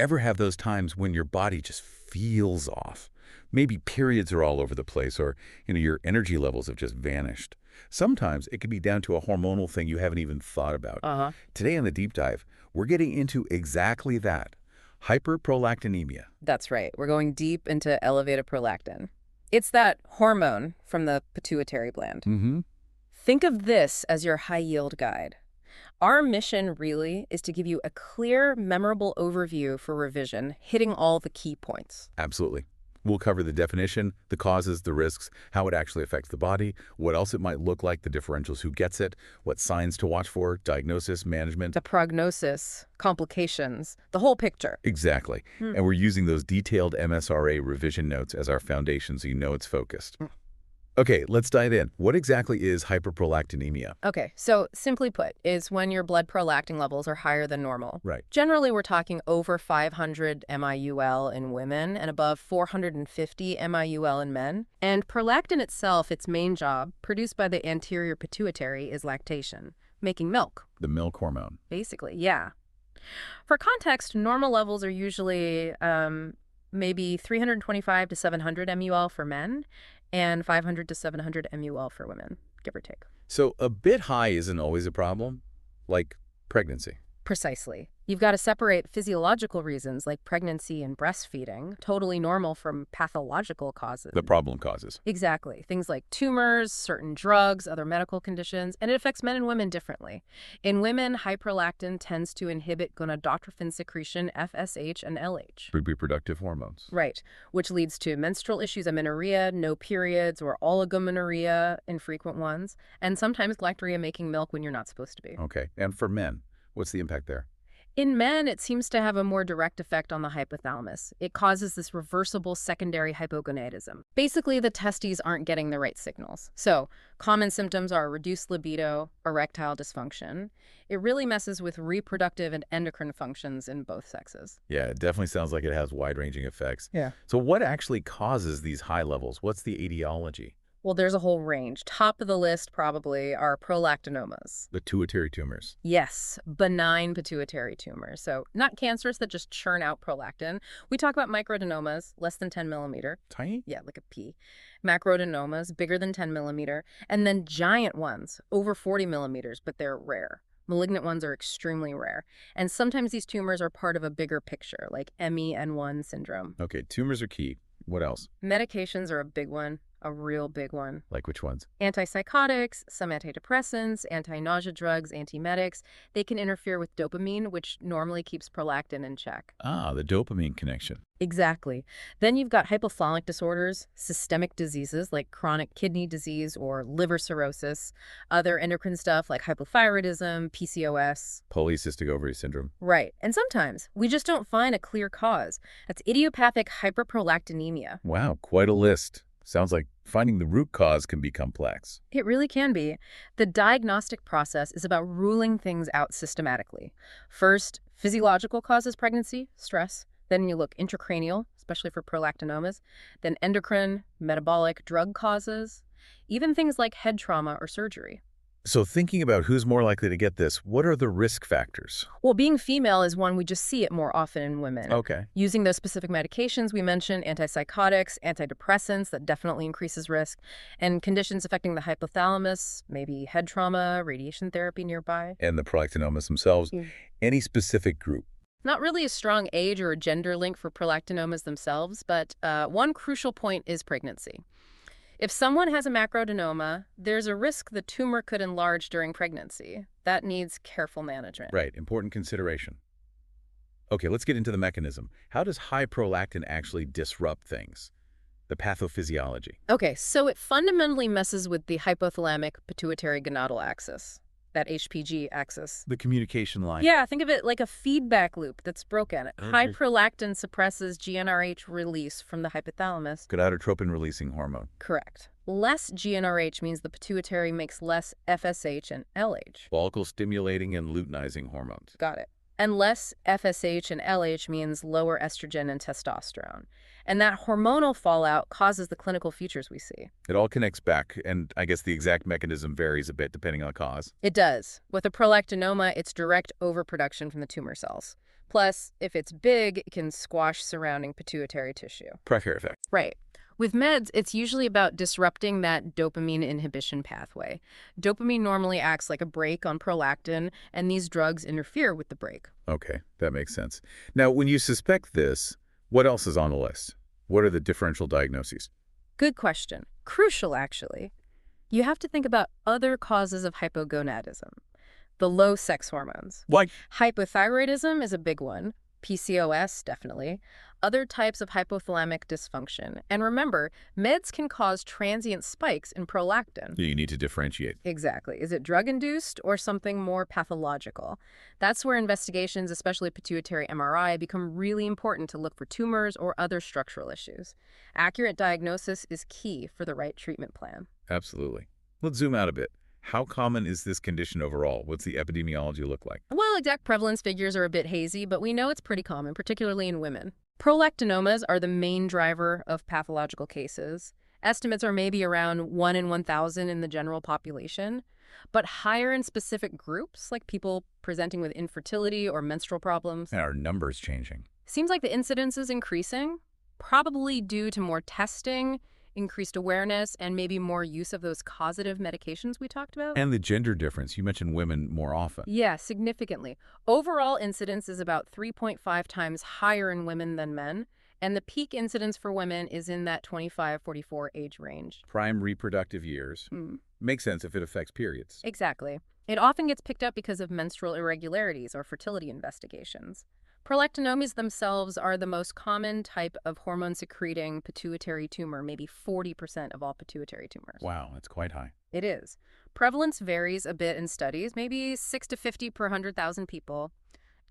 Ever have those times when your body just feels off? Maybe periods are all over the place or, your energy levels have just vanished. Sometimes it can be down to a hormonal thing you haven't even thought about. Uh-huh. Today on the deep dive, we're getting into exactly that. Hyperprolactinemia. That's right. We're going deep into elevated prolactin. It's that hormone from the pituitary gland. Mm-hmm. Think of this as your high-yield guide. Our mission really is to give you a clear, memorable overview for revision, hitting all the key points. Absolutely. We'll cover the definition, the causes, the risks, how it actually affects the body, what else it might look like, the differentials, who gets it, what signs to watch for, diagnosis, management. The prognosis, complications, the whole picture. Exactly. And we're using those detailed MSRA revision notes as our foundation so you know it's focused. Okay, let's dive in. What exactly is hyperprolactinemia? Okay, so simply put, is when your blood prolactin levels are higher than normal. Right. Generally, we're talking over 500 MIUL in women and above 450 MIUL in men. And prolactin itself, its main job, produced by the anterior pituitary, is lactation, making milk. The milk hormone. Basically, yeah. For context, normal levels are usually maybe 325 to 700 MUL for men and 500 to 700 MUL for women, give or take. So a bit high isn't always a problem, like pregnancy. Precisely. You've got to separate physiological reasons like pregnancy and breastfeeding, totally normal, from pathological causes. The problem causes. Exactly. Things like tumors, certain drugs, other medical conditions, and it affects men and women differently. In women, hyperlactin tends to inhibit gonadotrophin secretion, FSH, and LH. Reproductive hormones. Right, which leads to menstrual issues, amenorrhea, no periods, or oligomenorrhea, infrequent ones, and sometimes galactorrhoea, making milk when you're not supposed to be. Okay, and for men, what's the impact there? In men, it seems to have a more direct effect on the hypothalamus. It causes this reversible secondary hypogonadism. Basically, the testes aren't getting the right signals. So, common symptoms are reduced libido, erectile dysfunction. It really messes with reproductive and endocrine functions in both sexes. Yeah, it definitely sounds like it has wide-ranging effects. Yeah. So what actually causes these high levels? What's the etiology? Well, there's a whole range. Top of the list probably are prolactinomas. The pituitary tumors. Yes, benign pituitary tumors. So not cancerous that just churn out prolactin. We talk about macroadenomas, less than 10 millimeter. Tiny? Yeah, like a pea. Macroadenomas, bigger than 10 millimeter. And then giant ones, over 40 millimeters, but they're rare. Malignant ones are extremely rare. And sometimes these tumors are part of a bigger picture, like MEN1 syndrome. Okay, tumors are key. What else? Medications are a big one. A real big one. Like which ones? Antipsychotics, some antidepressants, anti-nausea drugs, antiemetics. They can interfere with dopamine, which normally keeps prolactin in check. Ah, the dopamine connection. Exactly. Then you've got hypothalamic disorders, systemic diseases like chronic kidney disease or liver cirrhosis, other endocrine stuff like hypothyroidism, PCOS. Polycystic ovary syndrome. Right. And sometimes we just don't find a clear cause. That's idiopathic hyperprolactinemia. Wow, quite a list. Sounds like finding the root cause can be complex. It really can be. The diagnostic process is about ruling things out systematically. First, physiological causes pregnancy, stress. Then you look intracranial, especially for prolactinomas. Then endocrine, metabolic, drug causes. Even things like head trauma or surgery. So thinking about who's more likely to get this, what are the risk factors? Well, being female is one we just see it more often in women. Okay. Using those specific medications we mentioned, antipsychotics, antidepressants, that definitely increases risk, and conditions affecting the hypothalamus, maybe head trauma, radiation therapy nearby. And the prolactinomas themselves. Any specific group? Not really a strong age or a gender link for prolactinomas themselves, but one crucial point is pregnancy. If someone has a macroadenoma, there's a risk the tumor could enlarge during pregnancy. That needs careful management. Right, important consideration. Okay, let's get into the mechanism. How does high prolactin actually disrupt things? The pathophysiology. Okay, so it fundamentally messes with the hypothalamic pituitary gonadal axis, that HPG axis. The communication line. Yeah, think of it like a feedback loop that's broken. High prolactin suppresses GnRH release from the hypothalamus. Gonadotropin-releasing hormone. Correct. Less GnRH means the pituitary makes less FSH and LH. Follicle-stimulating and luteinizing hormones. Got it. And less FSH and LH means lower estrogen and testosterone. And that hormonal fallout causes the clinical features we see. It all connects back, and I guess the exact mechanism varies a bit depending on the cause. It does. With a prolactinoma, it's direct overproduction from the tumor cells. Plus, if it's big, it can squash surrounding pituitary tissue. Precarious effect. Right. With meds, it's usually about disrupting that dopamine inhibition pathway. Dopamine normally acts like a brake on prolactin, and these drugs interfere with the brake. Okay, that makes sense. Now, when you suspect this, what else is on the list? What are the differential diagnoses? Good question. Crucial, actually. You have to think about other causes of hypogonadism. The low sex hormones. Like, Hypothyroidism is a big one. PCOS, definitely. Other types of hypothalamic dysfunction. And remember, meds can cause transient spikes in prolactin. you need to differentiate. Exactly. Is it drug-induced or something more pathological? That's where investigations, especially pituitary MRI, become really important to look for tumors or other structural issues. Accurate diagnosis is key for the right treatment plan. Absolutely. Let's zoom out a bit. How common is this condition overall? What's the epidemiology look like? Well, exact prevalence figures are a bit hazy, but we know it's pretty common, particularly in women. Prolactinomas are the main driver of pathological cases. Estimates are maybe around 1 in 1,000 in the general population, but higher in specific groups, like people presenting with infertility or menstrual problems. And are numbers changing? Seems like the incidence is increasing, probably due to more testing, increased awareness, and maybe more use of those causative medications we talked about. And the gender difference. You mentioned women more often. Yeah, significantly. Overall incidence is about 3.5 times higher in women than men, and the peak incidence for women is in that 25-44 age range. Prime reproductive years. Makes sense if it affects periods. Exactly. It often gets picked up because of menstrual irregularities or fertility investigations. Prolactinomas themselves are the most common type of hormone-secreting pituitary tumor, maybe 40% of all pituitary tumors. Wow, that's quite high. It is. Prevalence varies a bit in studies, maybe 6 to 50 per 100,000 people.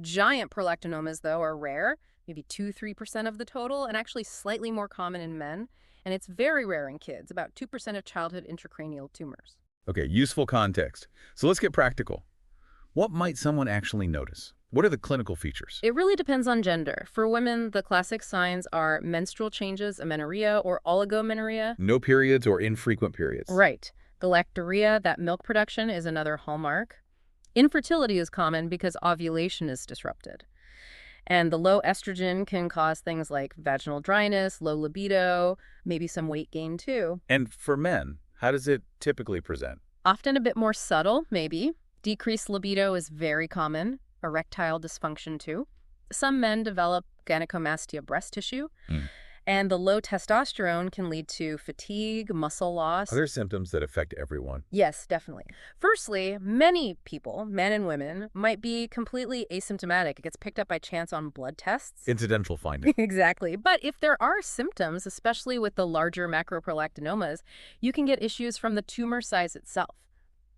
Giant prolactinomas, though, are rare, maybe 2-3% of the total, and actually slightly more common in men. And it's very rare in kids, about 2% of childhood intracranial tumors. Okay, useful context. So let's get practical. What might someone actually notice? What are the clinical features? It really depends on gender. For women, the classic signs are menstrual changes, amenorrhea or oligomenorrhea. No periods or infrequent periods. Right. Galactorrhoea, that milk production, is another hallmark. Infertility is common because ovulation is disrupted. And the low estrogen can cause things like vaginal dryness, low libido, maybe some weight gain too. And for men, how does it typically present? Often a bit more subtle, maybe. Decreased libido is very common. Erectile dysfunction too. Some men develop gynecomastia breast tissue, and the low testosterone can lead to fatigue, muscle loss. Are there symptoms that affect everyone? Yes, definitely. Firstly, many people, men and women, might be completely asymptomatic. It gets picked up by chance on blood tests. Incidental finding. Exactly. But if there are symptoms, especially with the larger macroprolactinomas, you can get issues from the tumor size itself.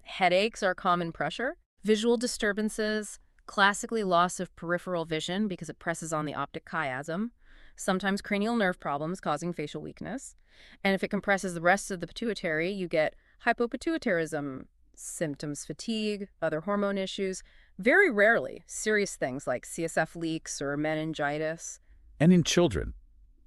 Headaches are common pressure, visual disturbances, classically loss of peripheral vision because it presses on the optic chiasm, sometimes cranial nerve problems causing facial weakness. And if it compresses the rest of the pituitary, you get hypopituitarism, symptoms, fatigue, other hormone issues, very rarely serious things like CSF leaks or meningitis. And in children,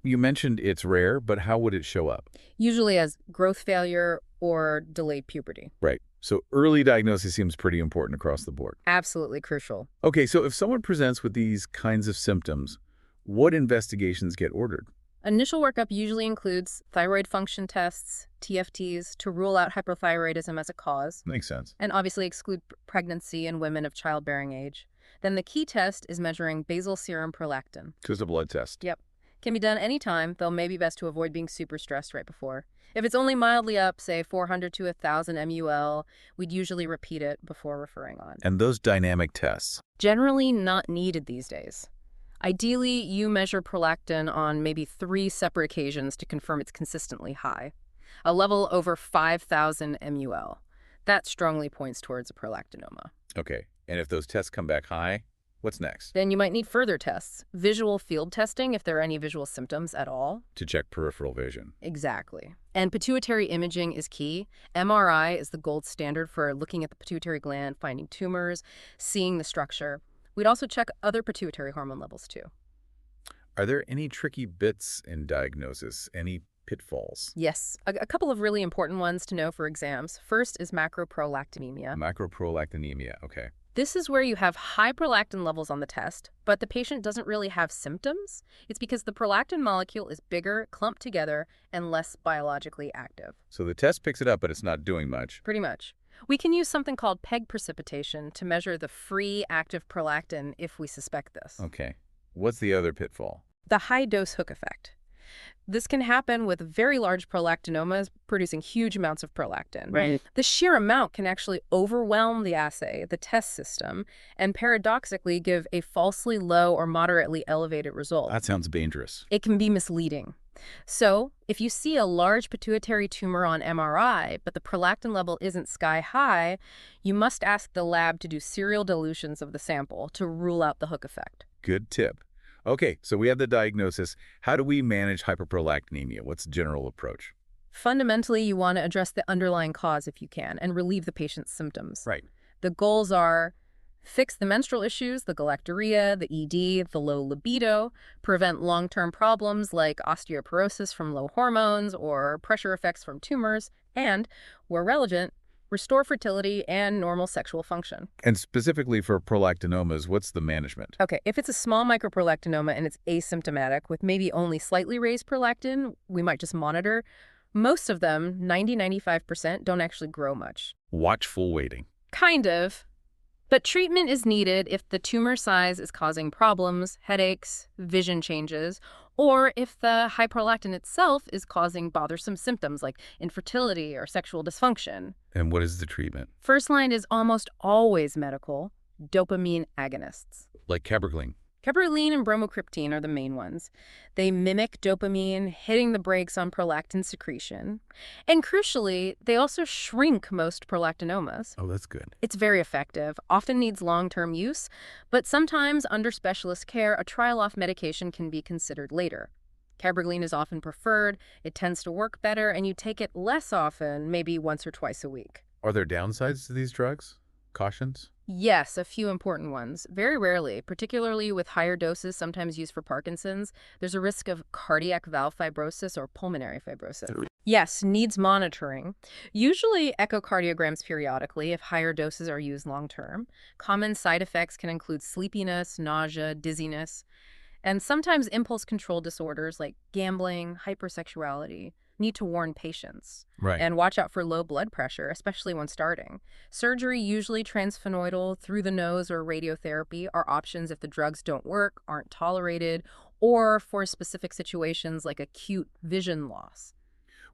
you mentioned it's rare, but how would it show up? Usually as growth failure or delayed puberty. Right. So early diagnosis seems pretty important across the board. Absolutely crucial. Okay, so if someone presents with these kinds of symptoms, what investigations get ordered? Initial workup usually includes thyroid function tests, TFTs, to rule out hyperthyroidism as a cause, Makes sense. and obviously exclude pregnancy in women of childbearing age. Then the key test is measuring basal serum prolactin. Just a blood test. Yep. Can be done anytime, though maybe best to avoid being super stressed right before. If it's only mildly up, say 400 to 1,000 MUL, we'd usually repeat it before referring on. And those dynamic tests? Generally not needed these days. Ideally, you measure prolactin on maybe 3 separate occasions to confirm it's consistently high. A level over 5,000 MUL. That strongly points towards a prolactinoma. Okay, and if those tests come back high, what's next? Then you might need further tests. Visual field testing if there are any visual symptoms at all. To check peripheral vision. Exactly. And pituitary imaging is key. MRI is the gold standard for looking at the pituitary gland, finding tumors, seeing the structure. We'd also check other pituitary hormone levels too. Are there any tricky bits in diagnosis? Any pitfalls? Yes. A couple of really important ones to know for exams. First is macroprolactinemia. Macroprolactinemia, okay. This is where you have high prolactin levels on the test, but the patient doesn't really have symptoms. It's because the prolactin molecule is bigger, clumped together, and less biologically active. So the test picks it up, but it's not doing much. Pretty much. We can use something called PEG precipitation to measure the free active prolactin if we suspect this. Okay. What's the other pitfall? The high-dose hook effect. This can happen with very large prolactinomas producing huge amounts of prolactin. Right. The sheer amount can actually overwhelm the assay, the test system, and paradoxically give a falsely low or moderately elevated result. That sounds dangerous. It can be misleading. So, if you see a large pituitary tumor on MRI, but the prolactin level isn't sky high, you must ask the lab to do serial dilutions of the sample to rule out the hook effect. Good tip. Okay, so we have the diagnosis. How do we manage hyperprolactinemia? What's the general approach? Fundamentally, you want to address the underlying cause if you can and relieve the patient's symptoms. Right. The goals are fix the menstrual issues, the galactorrhoea, the ED, the low libido, prevent long-term problems like osteoporosis from low hormones or pressure effects from tumors, and, where relevant, restore fertility and normal sexual function. And specifically for prolactinomas, what's the management? Okay, if it's a small microprolactinoma and it's asymptomatic with maybe only slightly raised prolactin, we might just monitor. Most of them, 90–95%, don't actually grow much. Watchful waiting. Kind of. But treatment is needed if the tumor size is causing problems, headaches, vision changes, or if the hyperprolactin itself is causing bothersome symptoms like infertility or sexual dysfunction. And what is the treatment? First line is almost always medical, dopamine agonists. Like cabergoline. Cabergoline and bromocriptine are the main ones. They mimic dopamine, hitting the brakes on prolactin secretion. And crucially, they also shrink most prolactinomas. Oh, that's good. It's very effective, often needs long-term use, but sometimes under specialist care, a trial-off medication can be considered later. Cabergoline is often preferred, it tends to work better, and you take it less often, maybe once or twice a week. Are there downsides to these drugs? Cautions? Yes, a few important ones. Very rarely, particularly with higher doses sometimes used for Parkinson's, there's a risk of cardiac valve fibrosis or pulmonary fibrosis. Yes, needs monitoring. Usually echocardiograms periodically if higher doses are used long-term. Common side effects can include sleepiness, nausea, dizziness, and sometimes impulse control disorders like gambling, hypersexuality need to warn patients. Right. And watch out for low blood pressure, especially when starting. Surgery, usually transsphenoidal, through the nose, or radiotherapy are options if the drugs don't work, aren't tolerated, or for specific situations like acute vision loss.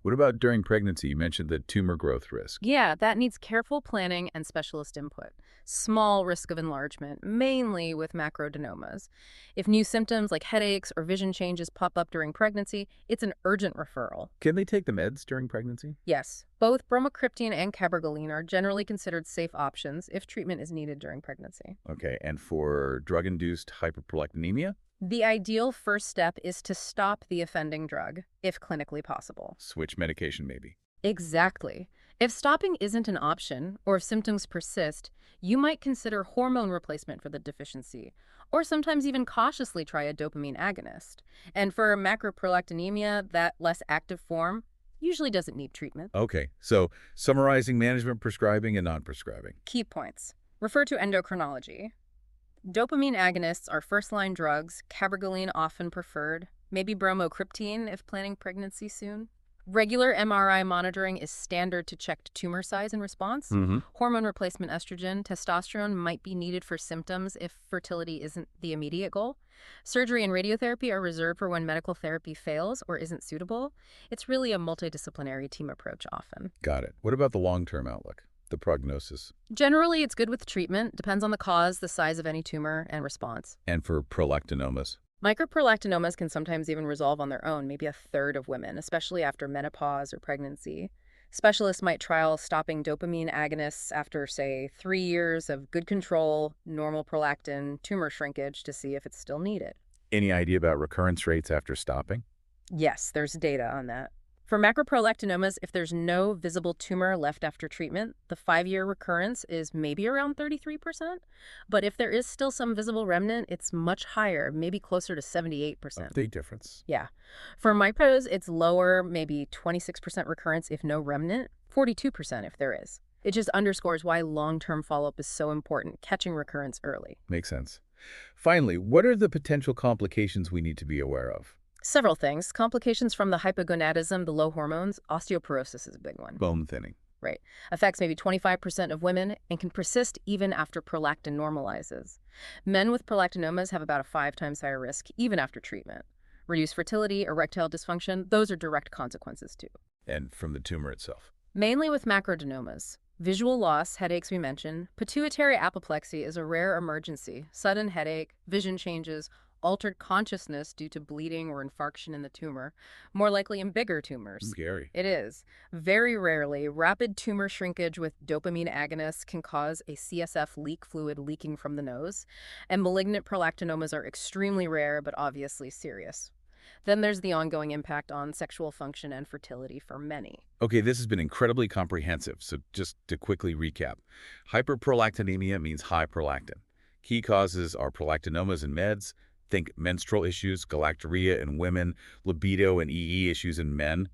What about during pregnancy? You mentioned the tumor growth risk. Yeah, that needs careful planning and specialist input. Small risk of enlargement, mainly with macroadenomas. If new symptoms like headaches or vision changes pop up during pregnancy, it's an urgent referral. Can they take the meds during pregnancy? Yes, both bromocriptine and cabergoline are generally considered safe options if treatment is needed during pregnancy. Okay, and for drug-induced hyperprolactinemia? The ideal first step is to stop the offending drug, if clinically possible. Switch medication, maybe. Exactly. If stopping isn't an option, or if symptoms persist, you might consider hormone replacement for the deficiency, or sometimes even cautiously try a dopamine agonist. And for macroprolactinemia, that less active form usually doesn't need treatment. Okay, so summarizing management, prescribing, and non-prescribing. Key points. Refer to endocrinology. Dopamine agonists are first-line drugs, cabergoline often preferred, maybe bromocriptine if planning pregnancy soon. Regular MRI monitoring is standard to check tumor size and response. Hormone replacement estrogen, testosterone might be needed for symptoms if fertility isn't the immediate goal. Surgery and radiotherapy are reserved for when medical therapy fails or isn't suitable. It's really a multidisciplinary team approach often. Got it. What about the long-term outlook, the prognosis? Generally, it's good with treatment. Depends on the cause, the size of any tumor, and response. And for prolactinomas? Microprolactinomas can sometimes even resolve on their own, maybe a third of women, especially after menopause or pregnancy. Specialists might trial stopping dopamine agonists after, say, 3 years of good control, normal prolactin, tumor shrinkage to see if it's still needed. Any idea about recurrence rates after stopping? Yes, there's data on that. For macroprolactinomas, if there's no visible tumor left after treatment, the 5-year recurrence is maybe around 33%. But if there is still some visible remnant, it's much higher, maybe closer to 78%. Big difference. Yeah. For micros, it's lower, maybe 26% recurrence if no remnant, 42% if there is. It just underscores why long-term follow-up is so important, catching recurrence early. Makes sense. Finally, what are the potential complications we need to be aware of? Several things. Complications from the hypogonadism, the low hormones, osteoporosis is a big one. Bone thinning. Right. Affects maybe 25% of women and can persist even after prolactin normalizes. Men with prolactinomas have about a 5 times higher risk even after treatment. Reduced fertility, erectile dysfunction, those are direct consequences too. And from the tumor itself. Mainly with macroadenomas. Visual loss, headaches we mentioned. Pituitary apoplexy is a rare emergency. Sudden headache, vision changes, altered consciousness due to bleeding or infarction in the tumor, more likely in bigger tumors. Scary. It is. Very rarely, rapid tumor shrinkage with dopamine agonists can cause a CSF leak fluid leaking from the nose, and malignant prolactinomas are extremely rare but obviously serious. Then there's the ongoing impact on sexual function and fertility for many. Okay, this has been incredibly comprehensive, so just to quickly recap. Hyperprolactinemia means high prolactin. Key causes are prolactinomas and meds. Think menstrual issues, galactorrhoea in women, libido and EE issues in men.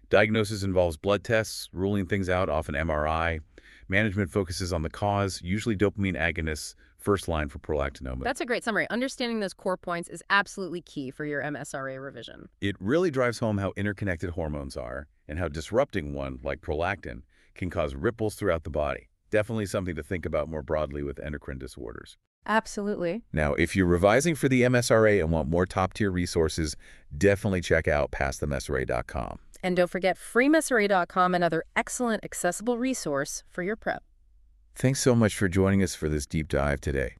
Diagnosis involves blood tests, ruling things out, often MRI. Management focuses on the cause, usually dopamine agonists, first line for prolactinoma. That's a great summary. Understanding those core points is absolutely key for your MSRA revision. It really drives home how interconnected hormones are and how disrupting one, like prolactin, can cause ripples throughout the body. Definitely something to think about more broadly with endocrine disorders. Absolutely. Now, if you're revising for the MSRA and want more top-tier resources, definitely check out PassTheMSRA.com. And don't forget freemsra.com, another excellent accessible resource for your prep. Thanks so much for joining us for this deep dive today.